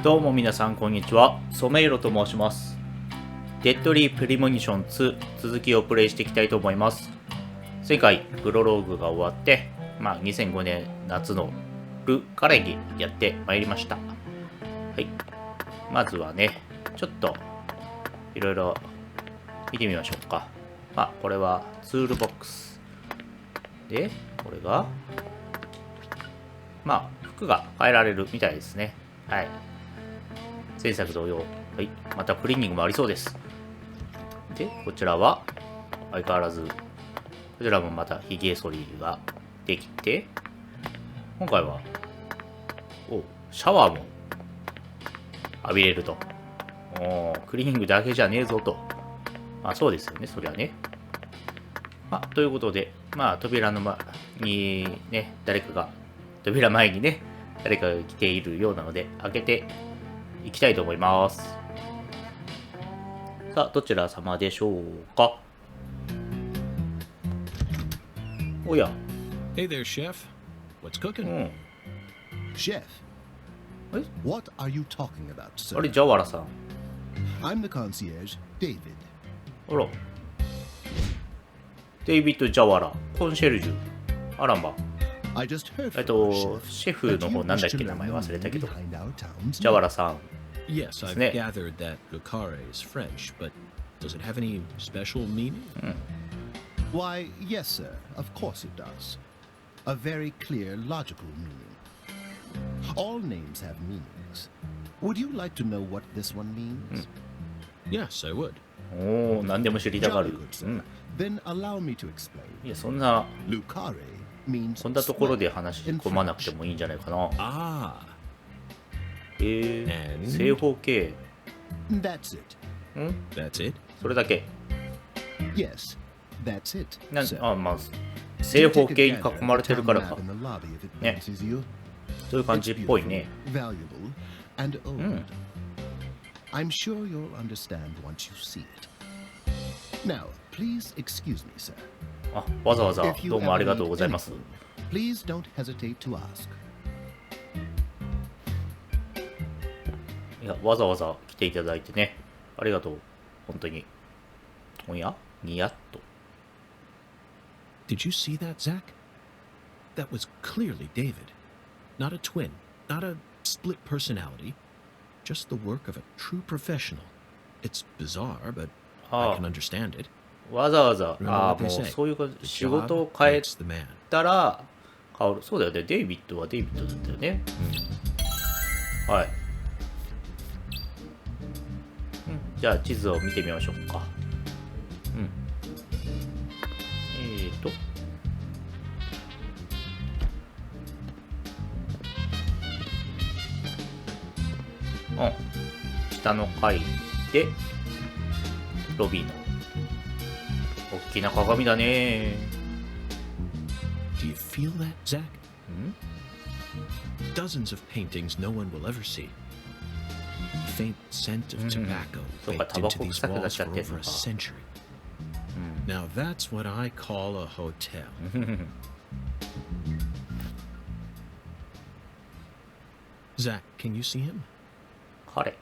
どうも皆さんこんにちは、ソメイロと申します。デッドリープリモニション2続きをプレイしていきたいと思います。前回プロローグが終わって、2005年夏のルカレギやってまいりました。はい、まずはね、ちょっといろいろ見てみましょうか。これはツールボックスで、これが服が変えられるみたいですね。はい、前作同様、はい、またクリーニングもありそうです。で、こちらは相変わらず、こちらもまたヒゲ剃りができて、今回はシャワーも浴びれると。クリーニングだけじゃねえぞと。そうですよね、そりゃね。ということで、扉の前にね、扉前にね、誰かが来ているようなので、開けていきたいと思います。さあ、どちら様でしょうか。おや。Hey there, chef. What's cooking? Chef. What are you talking about, sir? あれ、ジャワラさん。I'm the concierge, David. あら。デイビッド・ジャワラ、コンシェルジュ。あらま。I just heard シェフの方なんだっけ、名前忘れたけど。ジャワラさん。Yes, I've gathered that Lucare is French, but does it have any special meaning? Why, yes, sir. Of course it does. A very clear, logical meaning. All names have meanings. Would you like to know what this one means? Yes, I would. 何でも知りたがる。Then allow me to explain. いや、そんな Lucare means こんなところで話し込まなくてもいいんじゃないかな。正方形。That's it. That's it? それだけ。Yes, that's it. 正方形に囲まれてるからか。ね。そういう感じっぽいね。I'm sure you'll understand once you see it. Now, please excuse me, sir. わざわざどうもありがとうございます。Please don't hesitate to ask. いや、わざわざ来ていただいてね、ありがとう。本当に。おや？にやっと。Did you see that, Zach? That was clearly David. Not a twin, not a split personality. Just the work of a true professional. It's bizarre, but I can understand it. わざわざ、もうそういうこと、仕事を変えたら変わる。そうだよね、デイビッドはデイビッドだったよね。はい。じゃあ地図を見てみましょうか。下の階でロビーの大きな鏡だね。 Do you feel that, Zach? Dozens of paintings no one will ever see. Faint scent of tobacco baked into these walls for over a century. Now that's what I call a hotel. Zach, can you see him?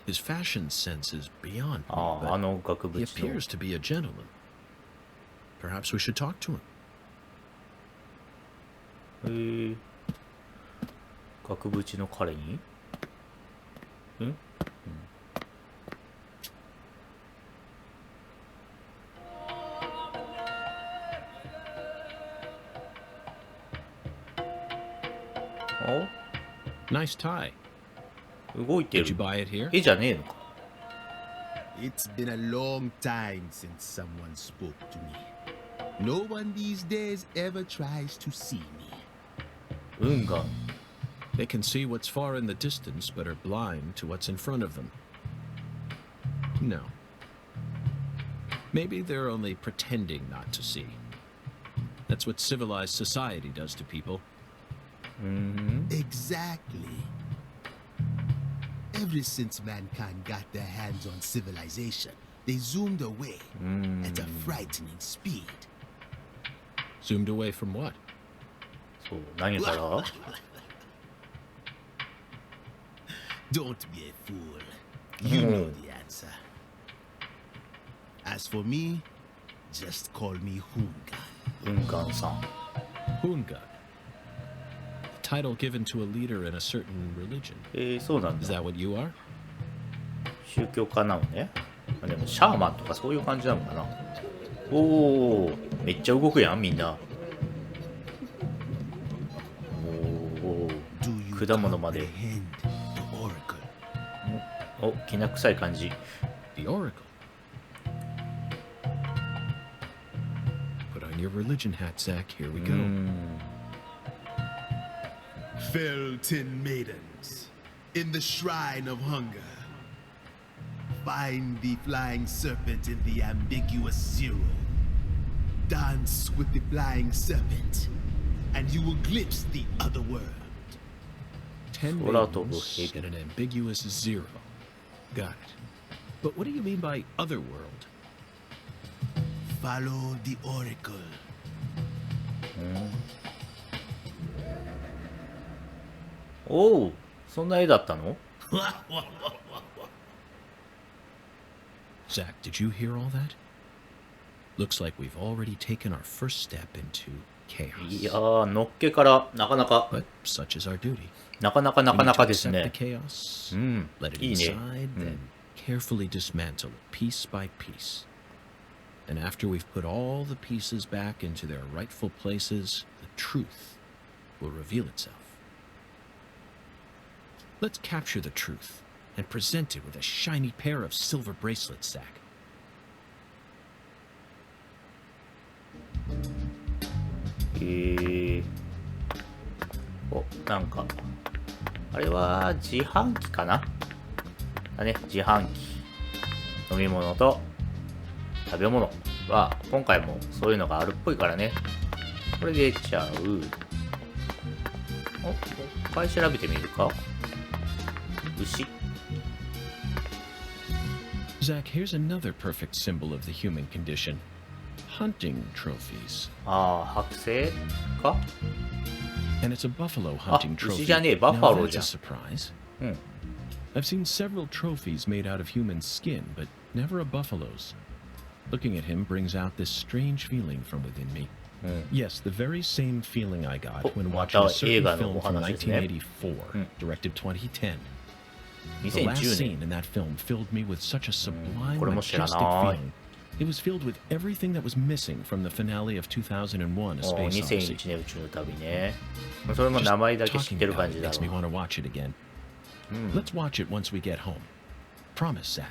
His fashion sense is beyond me, but he appears to be a gentleman. Perhaps we should talk to him. 額縁の彼にNice tie. 動いてる。 Did you buy it here? 絵じゃねえのか。 It's been a long time since someone spoke to me. No one these days ever tries to see me. 運が They can see what's far in the distance, but are blind to what's in front of them. No. Maybe they're only pretending not to see. That's what civilized society does to people. Exactly. Ever since mankind got their hands on civilization, they zoomed away at a frightening speed. Zoomed away from what? そう、何から Don't be a fool. You know the answer. As for me, just call me Hunga. ウンガンさん。 Hunga. Title given to a leader in a certain religion. そうなん Is だ。 that what you are? 宗教家なのね。でもシャーマンとかそういう感じなのかな。おお、めっちゃ動くやんみんな。おお、 Do you 果物まで。 comprehend the oracle? お、きな臭い感じ。 The Oracle. Put on your religion hat, Zach. Here we う go. ん。 Felton maidens, in the shrine of hunger, find the flying serpent in the ambiguous zero. Dance with the flying serpent, and you will glimpse the other world. 10 空飛ぶ maidens 蛇。 and an ambiguous zero. Got it. But what do you mean by other world? Follow the oracle. おお、そんな絵だったの？ Zach, did you hear all that? Looks like we've already taken our first step into いや chaos. ー、のっけからなかなか But such is our duty. なかなか We need to です accept ね。 the chaos, うん、 let it いいね。 inside, then carefully dismantle it piece by piece. And after we've put all the pieces back into their rightful places, the truth will reveal itself. Let's capture the truth and present it with a shiny pair of silver bracelets, Zach. お、なんか、あれは自販機かなだね、自販機。飲み物と食べ物は、今回もそういうのがあるっぽいからね。これで出ちゃう。お、もう一回調べてみるか牛。 Zach, here's another perfect symbol of the human condition. Hunting trophies. ああ、剥製か And it's a buffalo hunting あ、 trophy. 牛じゃねえ、バフ Now ァロー that's じゃ a ん。 surprise. うん。 I've seen several trophies made out of human skin, but never a buffalo's. Looking at him brings out this strange feeling from within me. Yes, the very same feeling I got Oh, when ま watching た a certain 映画の film お from 話ですね。 1984, directed 2010. The 2010 last 年。 scene in that film filled me with such a sublime, これも知ら majestic ない。 feeling. It was filled with everything that was missing from the finale of 2001: A お Space Odyssey. 2001年宇宙の旅ね。それも Just 名前だけ知っ talking てる about 感 it じだ makes me ろ want to watch it again. Let's watch it once we get home. Promise, Zach.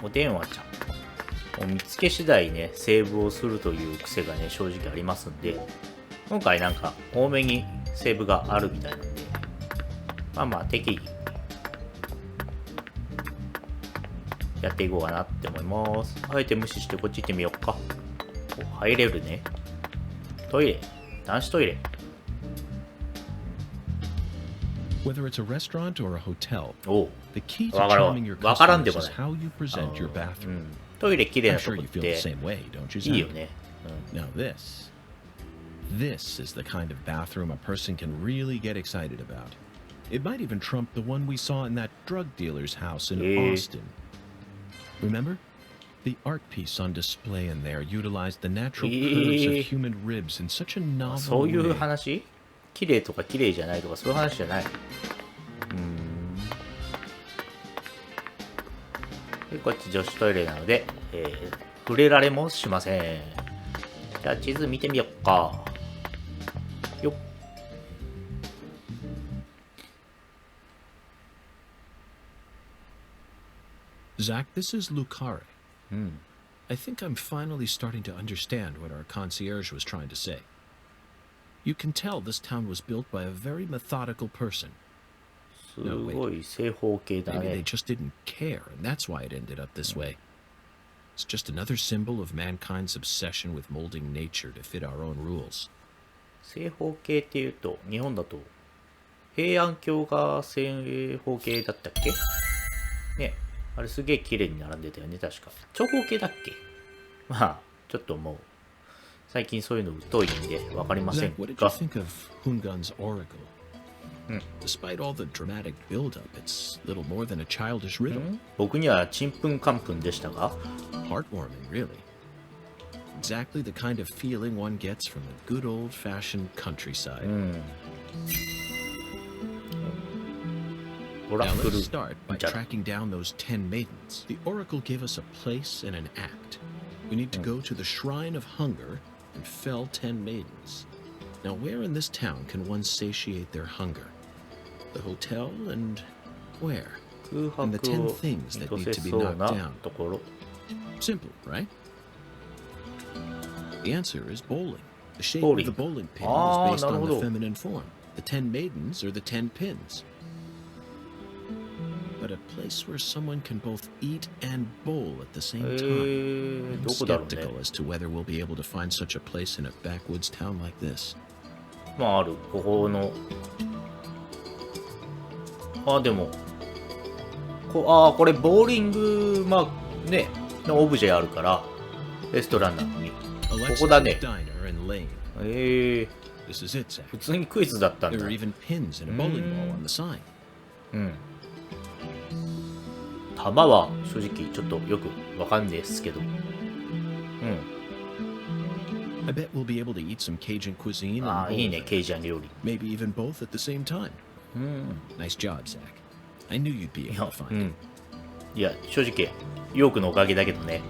お電話ちゃん。お見つけ次第ね、セーブをするという癖がね、正直ありますんで、今回なんか多めにセーブがあるみたいなんで、まあまあ適宜やっていこうかなって思います。あえて無視してこっち行ってみようか。お、入れるね。トイレ。男子トイレ。 Whether it's a restaurant or a hotel, おう。 the key to わからん。 charming your わからんで customers も is ない。 how you present your う bathroom. ん。トイレ綺麗 I'm なと sure こ you っ feel the て same way, don't you, いいよ Zach? ね。うん。 Now this is the kind of bathroom a person can really get excited about. It might even trump the one we saw in that drug dealer's house in Austin. Remember? The art piece on display in there utilized the natural curves of human ribs in such a そう novel いう way. 話綺麗とか綺麗じゃないとかそういう話じゃない。で、こっち女子トイレなので、触れられもしません。じゃあ地図見てみよっか。よっ。Zach, this is Lucare. I think I'm finally starting to understand what our concierge was trying to say. You can tell this town was built by a very methodical person. すごい正方形だ Maybe they ね。 just didn't care, and that's why it ended up this way. It's just another symbol of mankind's obsession with molding nature to fit our own rules. 正方形っていうと、日本だと平安京が正方形だったっけね。あれすげえ綺麗に並んでたよね、確か。長方形だっけまあ、ちょっともう、最近そういうの疎いんで分かりません Zach, what did you が、 think of Hungan's oracle? Despite all the dramatic build-up, it's little more than a childish riddle. 僕にはちんぷんかんぷんでしたが、 Heartwarming, really. Exactly the kind of feeling one gets from a good old-fashioned countryside. オラ Now クル let's start by じゃ tracking down those 10 maidens. The oracle gave us a place and an act. We need to go to the Shrine of Hunger and fell 10 maidens. Now, where in this town can one satiate their hunger? The hotel and where? 空白を And the 10 things 満 that た need せ to be そう knocked な down. ところ。 Simple, right? The answer is bowling. The shape Bowling. of the bowling pin Ah, is based on the なるほど。 feminine form. The 10 maidens are the 10 pins. But a place where someone can both eat and bowl at the same time. ど I'm こだろうね。 skeptical as to whether we'll be able to find such a place in a backwoods town like this. まあある、ここの。あ、でも。これ、ボーリング、まあね、のオブジェあるから、レストランなのに。 Alexis' ここだね。 Diner and Lane. This is it, Zach. 普通にクイズだったん There だ are。even pins and a bowling ball on the sign. 玉は正直ちょっとよくわかんないですけど。I bet we'll be able to eat some Cajun cuisine あ and あ、いい bowl ね、ケイジャン料理。 maybe even both at the same time. Nice job, Zach. I knew you'd be い able や to find it. いや、正直、ヨークのおかげだけどね。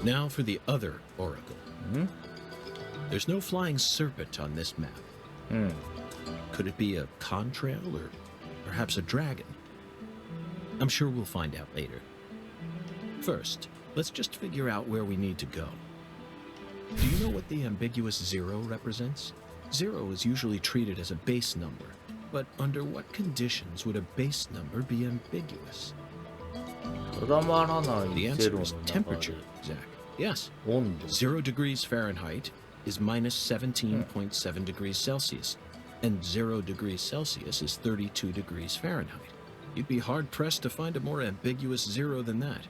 Now for the other oracle. There's no flying serpent on this map. Could it be a contrail or perhaps a dragon? I'm sure we'll find out later. First, let's just figure out where we need to go. Do you know what the ambiguous 0 represents? 0 is usually treated as a base number, but under what conditions would a base number be ambiguous? 定まらな The いゼロ answer の is 中 temperature, で Zach. Yes. 温度。 0 degrees Fahrenheit is minus 17.7 degrees Celsius, and 0 degrees Celsius is 32 degrees Fahrenheit. You'd be hard-pressed to find a more ambiguous 0 than that.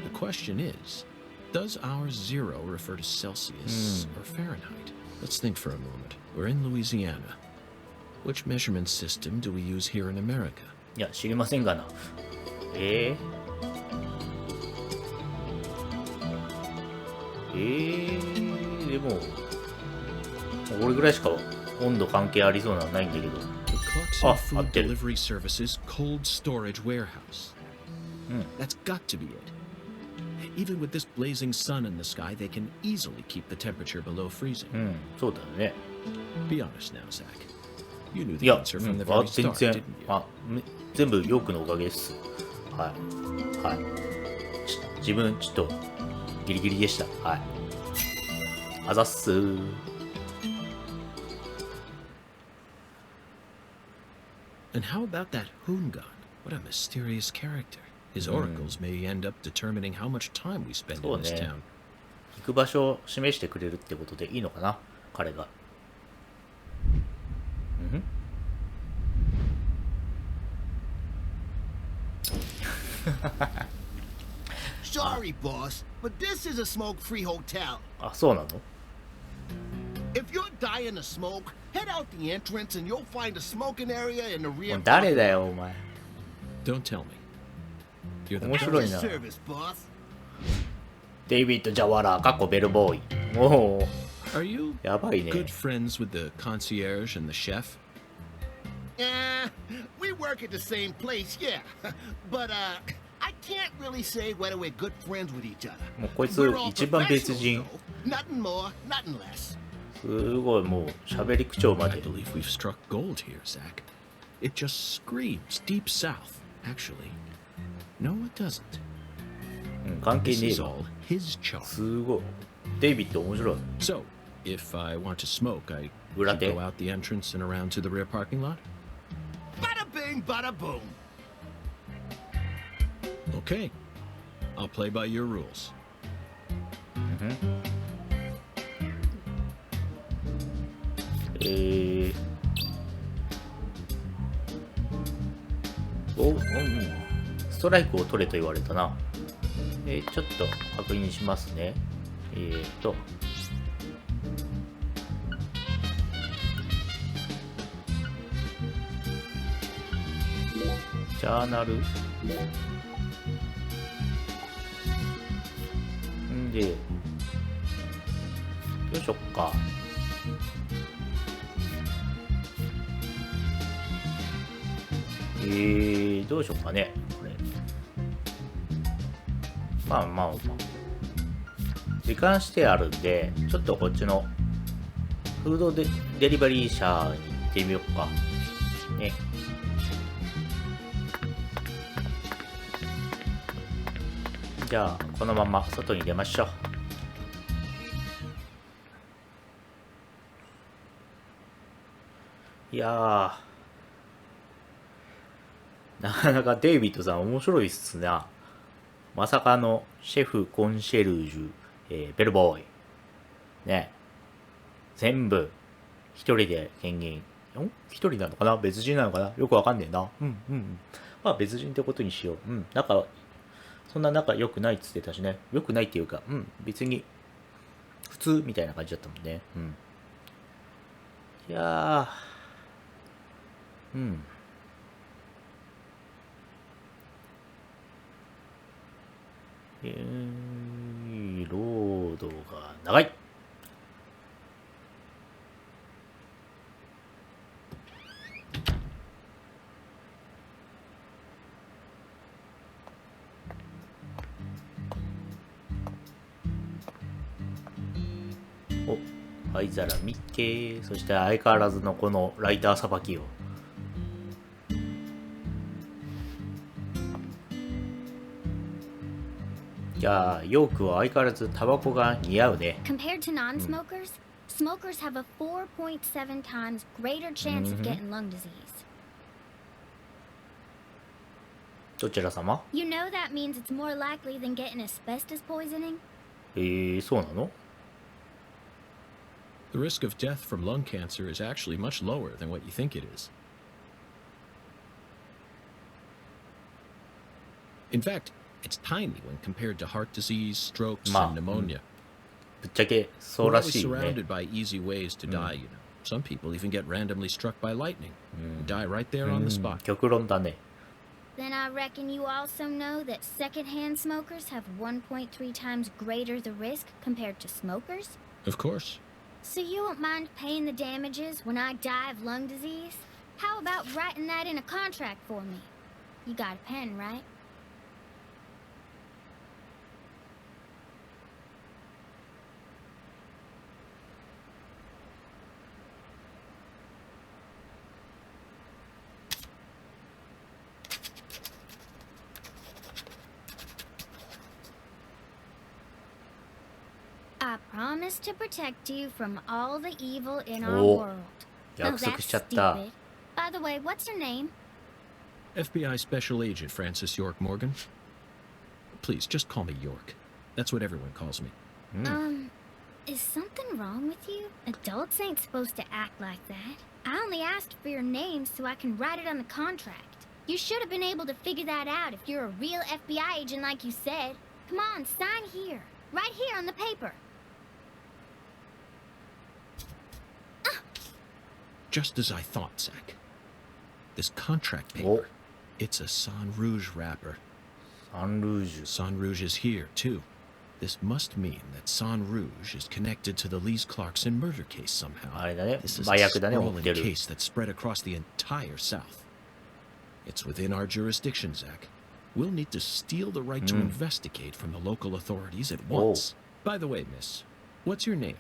The question is, does our 0 refer to Celsius or Fahrenheit? Let's think for a moment. We're in Louisiana. Which measurement system do we use here in America? いや、知りませんがな。でも、これぐらいしか温度関係ありそうなのないんだけど。 The Clarkson Ah, Food 合ってる。 Delivery Services Cold Storage Warehouse. That's got to be it. Even with this blazing sun in the sky, they can easily keep the temperature below freezing. そうだよね。 Be honest now, Zach. You knew い the や、 answer from the あ very 全 start, 然 didn't you? 全部ヨークのおかげです。はい。はい。自分、ちょっと、ギリギリでした。はい。あざっすー。And how about that Hungan? What a mysterious character. His oracles may end up determining how much time we spend in this そうね。 town. 行く場所を示してくれるってことでいいのかな、彼が。Sorry, boss, but this is a smoke-free hotel. あ、そうなの？ If you're dying to smoke, head out the entrance and you'll find a smoking area in the も rear. う誰だよ、お前。 Don't tell me. You're the 面 At 白 your いな。 service, boss. デイビッド・ジャワラー、かっこベルボーイ。も Are you う、やばいね。 good friends with the concierge and the chef? We work at the same place, yeah. But, I can't really say whether we're good friends with each other. もうこいつ We're all 一番別 professionals, 人。 though. Nothing more, nothing less. すごい、もう、喋り口調ま I で。 believe we've struck gold here, Zach. It just screams deep south, actually. No, it doesn't. 関係 This ねえ is わ。 all his charm. すごい。デイビッド面白い。 So, if I want to smoke, I Ura should te. go out the entrance and around to the rear parking lot? Bada bing, bada boom. Okay. I'll play by your rules. ストライクを取れと言われたな。ちょっと確認しますね。ジャーナルんで、どうしよっか。どうしよっかね、これ。まあまあまあ。時間指定あるんで、ちょっとこっちのフードデリバリー社に行ってみようか。ね。じゃあ、このまま外に出ましょう。いやー、なかなかデイビッドさん面白いっすな。まさかのシェフコンシェルジュ、ベルボーイ。ね。全部、一人で権限。一人なのかな、別人なのかな、よくわかんねえな。まあ別人ってことにしよう。そんな仲良くないっつってたしね。良くないっていうか、別に、普通みたいな感じだったもんね。いやー、ロードが長い。灰皿見て、そして相変わらずのこのライターさばきを。いやー、ヨークは相変わらずタバコが似合うね。Compared to non-smokers, smokers have a 4.7 times greater chance of getting lung disease. どちら様？ You know that means it's more likely than getting asbestos poisoning? そうなの？ The risk of death from lung cancer is actually much lower than what you think it is. In fact, it's tiny when compared to heart disease, strokes, and pneumonia. ぶっちゃけそう We're ら always しいね。 surrounded by easy ways to die, you know. Some people even get randomly struck by lightning and die right there on the spot. 極論だね。 Then I reckon you also know that secondhand smokers have 1.3 times greater the risk compared to smokers? Of course. So you won't mind paying the damages when I die of lung disease? How about writing that in a contract for me? You got a pen, right? I promise to protect you from all the evil in our Oh, world. Oh, 約束 that's しちゃった。 stupid. By the way, what's your name? FBI Special Agent Francis York Morgan. Please, just call me York. That's what everyone calls me. Is something wrong with you? Adults ain't supposed to act like that. I only asked for your name so I can write it on the contract. You should have been able to figure that out if you're a real FBI agent like you said. Come on, sign here. Right here on the paper. Just as I thought, Zach. This contract paper, Oh. it's a San Rouge wrapper. サンルージュ。 San Rouge is here, too. This must mean that San Rouge is connected to the Lees Clarkson murder case somehow. あれだね。 This is 麻 a 薬だね、持っ sprawling てる。 case that spread across the entire South. It's within our jurisdiction, Zach. We'll need to steal the right to investigate from the local authorities at once. By the way, miss, what's your name?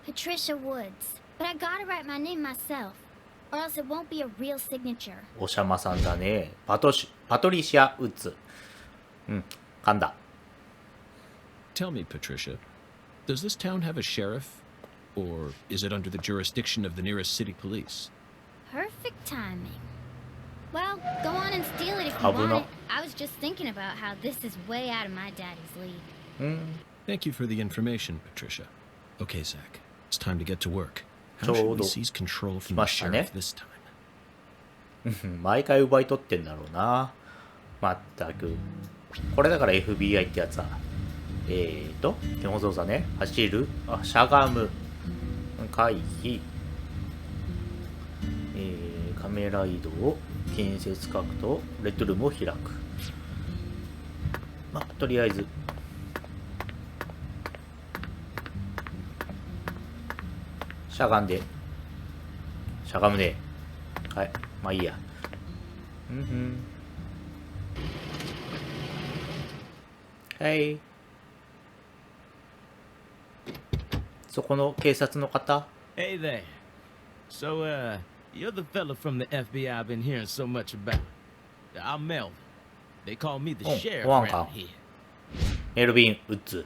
Patricia Woods. But I gotta write my name myself, or else it won't be a real signature. おしゃまさんだね。パトリシア・ウッズ。噛んだ。 Tell me, Patricia, does this town have a sheriff? Or is it under the jurisdiction of the nearest city police? Perfect timing. Well, go on and steal it if you want it. I was just thinking about how this is way out of my daddy's league. Thank you for the information, Patricia. Okay, Zach, it's time to get to work. How should we seize control from the sheriff this time? 毎回奪い取ってんだろうな。まったく。これだから FBI ってやつだ。手元操作ね。走る。あ、しゃがむ。回避。カメラ移動。建設角とレッドルームを開く。まあ、とりあえず。しゃがんで。しゃがむね。はい。まあいいや。うんうん。はい。そこの警察の方 Hey there. So, you're the fella from the FBI I've been hearing so much about. I'm Melvin. They call me the sheriff around here. メルビン・ウッズ。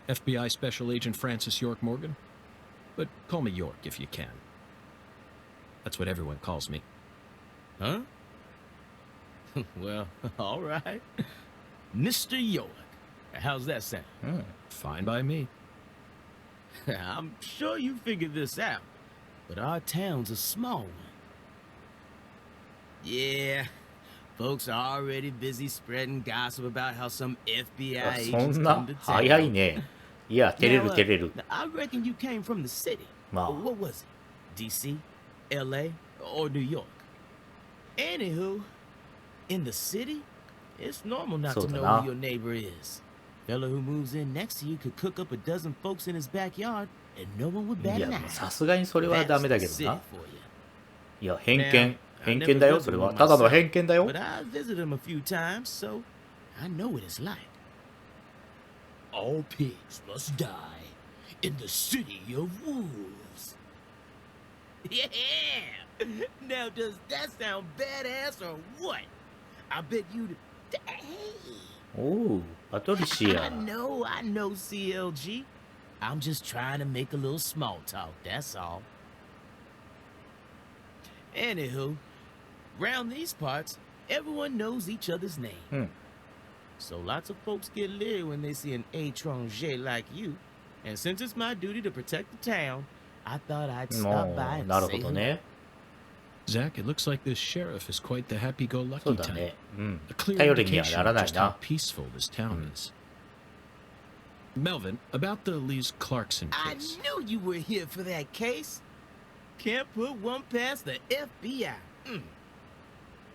FBI Special Agent Francis York Morgan? But call me York if you can. That's what everyone calls me. Huh? Well, all right. Mr. York. How's that sound? Fine by me. I'm sure you figured this out, but our town's a small one. Yeah, folks are already busy spreading gossip about how some FBI そ agents ん come な to 早い town. ね。いや、照れ Now, る照れる。 I reckon you came from the city. まあ、 What was it? DC, LA, or New York? Anywho, in the city, it's normal not to そうだ know な。 who your neighbor is. Fella who moves in next to you could cook up a dozen folks in his backyard and no one would い bat や、 an eye. さすがにそれはダメだけ That's ど the な city。for you. いや、偏見。 Now, 偏 I 見だ never よ、 lived それ with は。 one ただの myself, 偏見だよ。 but I visited him a few times, so I know what it's like. All pigs must die in the city of wolves. Yeah! Now, does that sound badass or what? I bet you'd... Hey! おう、パトリシ I ア。 know, CLG. I'm just trying to make a little small talk, that's all. Anywho, round these parts, everyone knows each other's name. So lots of folks get leery when they see an étranger like you. And since it's my duty to protect the town, I thought I'd も stop by う、 and なる say ほど hello. ね。 Zach, it looks like this sheriff is quite the そ happy-go-lucky うだ type. ね。うん。 A clear 頼りには indication なら of ない just な how。peaceful this town is. Melvin, about the Lee's Clarkson I case. knew you were here for that case. Can't put one past the FBI.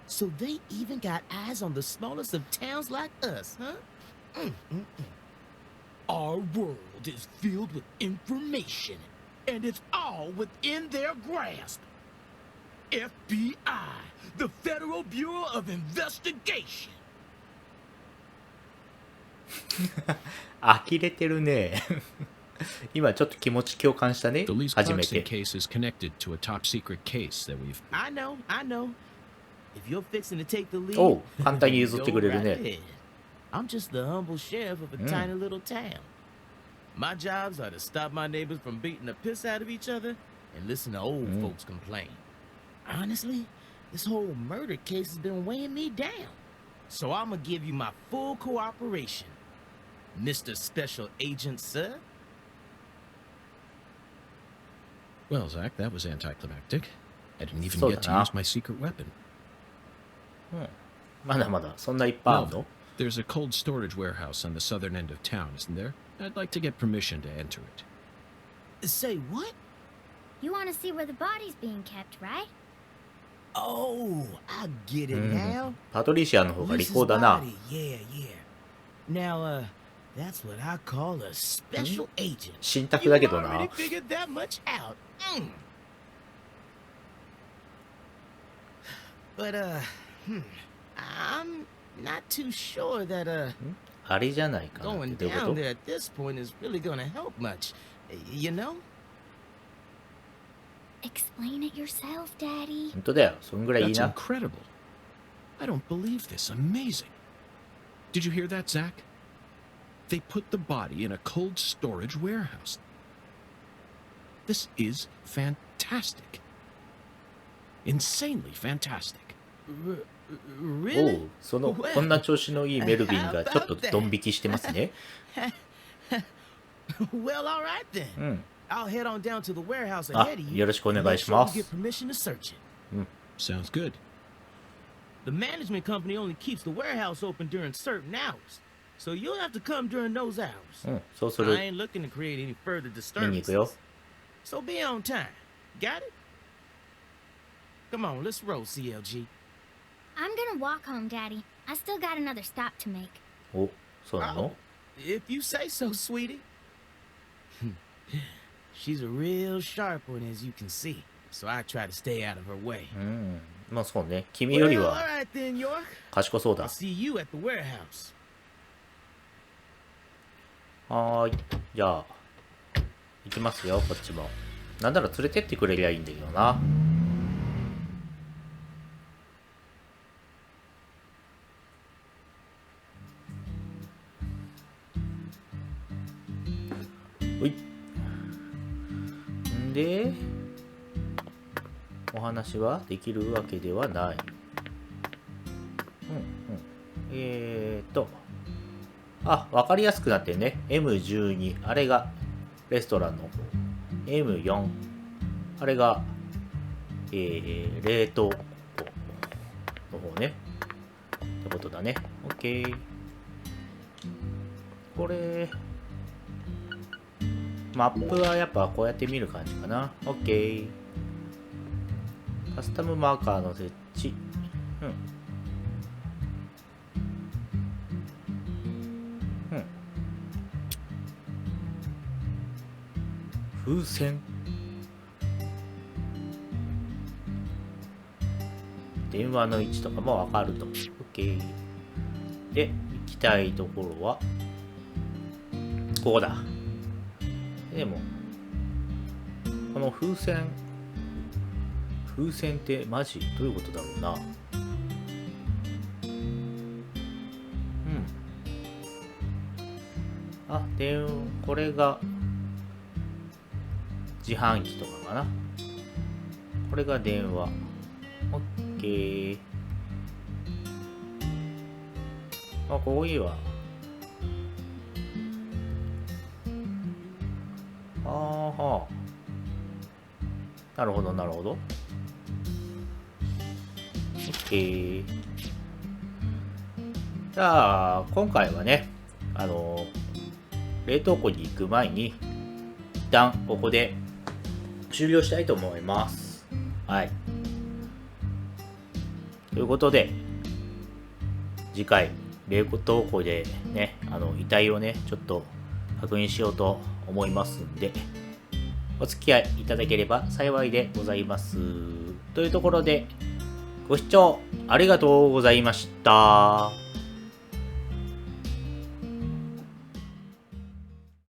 So they even got eyes on the smallest of towns like us, huh? Our world is filled with information, and it's all within their grasp. FBI, the Federal Bureau of Investigation. 呆れてるね。今ちょっと気持ち共感したね。 The Lee's 初め Clarkson て。 case is connected to a top-secret case that we've... I know. If you're fixing to take the lead, おう、簡単に譲ってくれる go ね。 right ahead. I'm just the humble sheriff of a tiny little town. My jobs are to stop my neighbors from beating the piss out of each other and listen to old folks complain. Honestly, this whole murder case has been weighing me down. So I'm gonna give you my full cooperation, Mr. Special Agent, sir. Well, Zach, that was anticlimactic. I didn't even そう get だ to な。 use my secret weapon. まだまだ、そんないっぱいある Melvin, の there's a cold storage warehouse on the southern end of town, isn't there? I'd like to get permission to enter it. Say what? You want to see where the body's being kept, right? Oh, I get it now. パトリシアの方が利 Lisa's 口だな。 body. Yeah. Now, that's what I call a special agent. 信託だけど You な already。figured that much out. But, I'm not too sure that, あれじゃないかなっ going てどういうこ down と there at this point is really gonna help much. You know? Explain it yourself, Daddy. 本当だよ。そんぐらいいい That's な。 incredible. I don't believe this. Amazing. Did you hear that, Zach? They put the body in a cold storage warehouse. This is fantastic. Insanely fantastic. お Really? う、こんな調子のいいメルビンがちょっとドン引きしてますね。 Well, all right then. I'll head on down to the warehouse あ、 ahead of you. よろしくお願 and い make し sure ま you す。 get permission to search it. Sounds good. The management company only keeps the warehouse open during certain hours, so you'll have to come during those hours. うん、そうす I る。 ain't looking to create any further 見に行くよ。 disturbances. So be on time. Got it? Come on, let's roll, CLG. I'm gonna walk home, Daddy. I still got another stop to make. お、そうな Oh, の？ if you say so, sweetie. She's a real sharp one, as you can see, so I try to stay out of her way. うん、まあそうね。君より Well, は all right then, York. 賢そう I'll だ。 see you at the warehouse. はーい。じゃあ、行きますよ、こっちも。なんなら連れてってくれりゃいいんだけどな。ほい。んで、お話はできるわけではない。あ、わかりやすくなってね。M12。あれがレストランの方。M4。あれが、冷凍庫の方ね。ってことだね。OK。これ、マップはやっぱこうやって見る感じかな。OK。カスタムマーカーの設置。風船。電話の位置とかもわかると。OK。で、行きたいところは、ここだ。でも、この風船ってマジどういうことだろうな。あ、これが、自販機とかかな。これが電話。OK。あ、ここには。ああ、はあ。なるほど、なるほど。OK。じゃあ、今回はね、冷凍庫に行く前に、一旦ここで終了したいと思います。はい。ということで、次回、冷凍庫でね、遺体をね、ちょっと確認しようと思いますんで、お付き合いいただければ幸いでございます。というところで、ご視聴ありがとうございました。